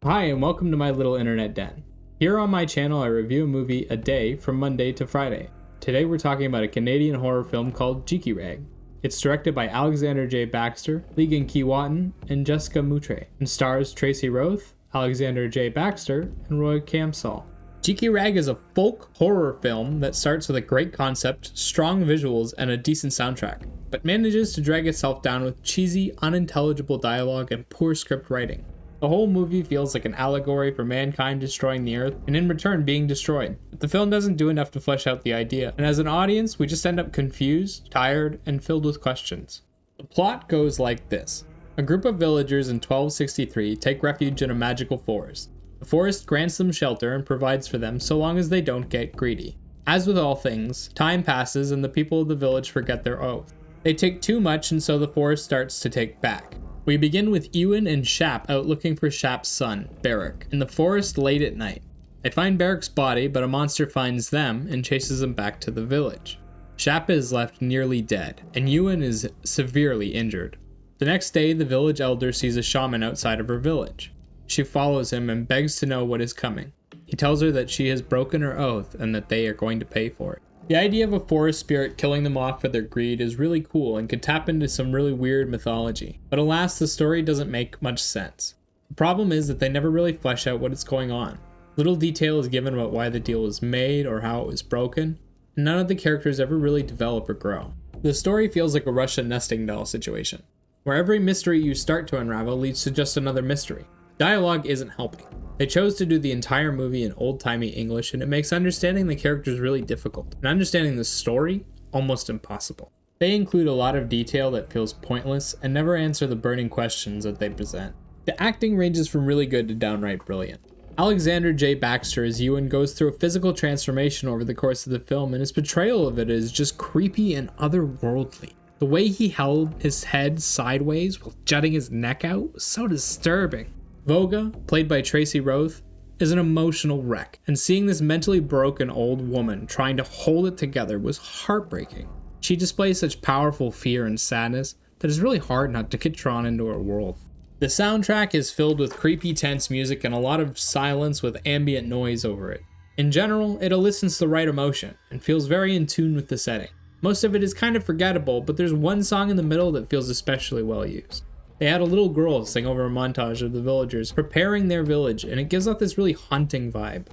Hi and welcome to my little internet den. Here on my channel I review a movie a day from Monday to Friday. Today we're talking about a Canadian horror film called Jikirag. It's directed by Alexander J. Baxter, Ligon Kiwatan, and Jessica Moutre, and stars Tracy Roth, Alexander J. Baxter, and Roy Camsall. Jikirag is a folk horror film that starts with a great concept, strong visuals, and a decent soundtrack, but manages to drag itself down with cheesy, unintelligible dialogue and poor script writing. The whole movie feels like an allegory for mankind destroying the earth and in return being destroyed. But the film doesn't do enough to flesh out the idea, and as an audience, we just end up confused, tired, and filled with questions. The plot goes like this. A group of villagers in 1263 take refuge in a magical forest. The forest grants them shelter and provides for them so long as they don't get greedy. As with all things, time passes and the people of the village forget their oath. They take too much and so the forest starts to take back. We begin with Ewan and Shap out looking for Shap's son, Barrick, in the forest late at night. They find Barrick's body, but a monster finds them and chases them back to the village. Shap is left nearly dead, and Ewan is severely injured. The next day, the village elder sees a shaman outside of her village. She follows him and begs to know what is coming. He tells her that she has broken her oath and that they are going to pay for it. The idea of a forest spirit killing them off for their greed is really cool and could tap into some really weird mythology. But alas, the story doesn't make much sense. The problem is that they never really flesh out what is going on. Little detail is given about why the deal was made or how it was broken, and none of the characters ever really develop or grow. The story feels like a Russian nesting doll situation, where every mystery you start to unravel leads to just another mystery. Dialogue isn't helping. They chose to do the entire movie in old-timey English, and it makes understanding the characters really difficult, and understanding the story almost impossible. They include a lot of detail that feels pointless and never answer the burning questions that they present. The acting ranges from really good to downright brilliant. Alexander J. Baxter as Ewan goes through a physical transformation over the course of the film, and his portrayal of it is just creepy and otherworldly. The way he held his head sideways while jutting his neck out was so disturbing. Voga, played by Tracy Roth, is an emotional wreck, and seeing this mentally broken old woman trying to hold it together was heartbreaking. She displays such powerful fear and sadness that it's really hard not to get drawn into her world. The soundtrack is filled with creepy, tense music and a lot of silence with ambient noise over it. In general, it elicits the right emotion and feels very in tune with the setting. Most of it is kind of forgettable, but there's one song in the middle that feels especially well used. They had a little girl sing over a montage of the villagers preparing their village, and it gives off this really haunting vibe.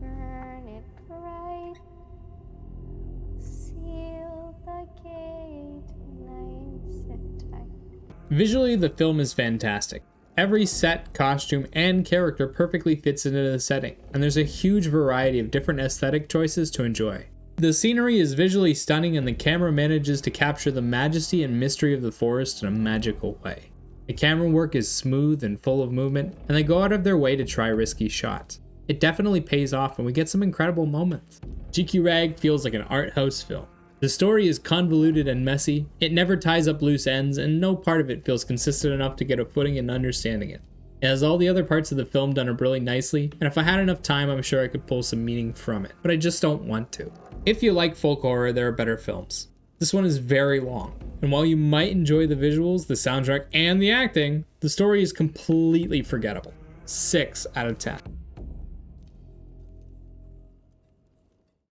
Burn it bright, seal the gate nice and tight. Visually, the film is fantastic. Every set, costume, and character perfectly fits into the setting, and there's a huge variety of different aesthetic choices to enjoy. The scenery is visually stunning and the camera manages to capture the majesty and mystery of the forest in a magical way. The camera work is smooth and full of movement, and they go out of their way to try risky shots. It definitely pays off and we get some incredible moments. Jikirag feels like an art house film. The story is convoluted and messy, it never ties up loose ends, and no part of it feels consistent enough to get a footing in understanding it. It has all the other parts of the film done up really nicely, and if I had enough time I'm sure I could pull some meaning from it, but I just don't want to. If you like folk horror, there are better films. This one is very long, and while you might enjoy the visuals, the soundtrack, and the acting, the story is completely forgettable. 6 out of 10.